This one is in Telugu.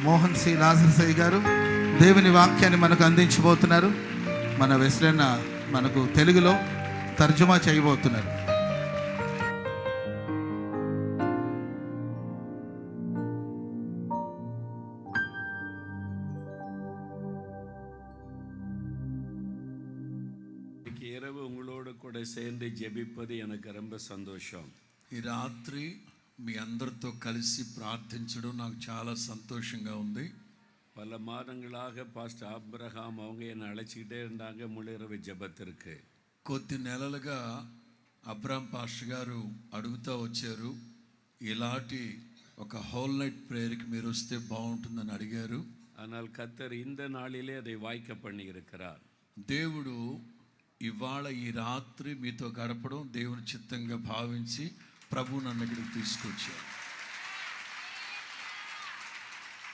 మోహన్ సి లాజరసయ్య గారు దేవుని వాక్యాన్ని మనకు అందించబోతున్నారు. మన వెస్లెన్న మనకు తెలుగులో తర్జుమా చేయబోతున్నారు. இரவு உங்களோடு கூட சேர்ந்து ஜெபிப்பது எனக்கு ரொம்ப சந்தோஷம். ఈ రాత్రి మీ అందరితో కలిసి ప్రార్థించడం నాకు చాలా సంతోషంగా ఉంది. பல மாதங்களாக பாஸ்டர் ஆபிரகாம் அவங்க என்னை அழைச்சிக்கிட்டே இருந்தாங்க முழுஇரவு ஜெபத்திற்கு. కొద్ది నెలలుగా అబ్రామ్ పాస్టర్ గారు అడుగుతూ వచ్చారు, ఇలాంటి ఒక హోల్ నైట్ ప్రేయర్కి మీరు వస్తే బాగుంటుందని అడిగారు. ஆனால் கர்த்தர் இந்த நாளிலே அதை வாய்க்க பண்ணி இருக்கிறார். దేవుడు ఇవాళ ఈ రాత్రి మీతో గడపడం దేవుని చిత్తంగా భావించి ప్రభు నన్ను ఇక్కడికి తీసుకొచ్చారు.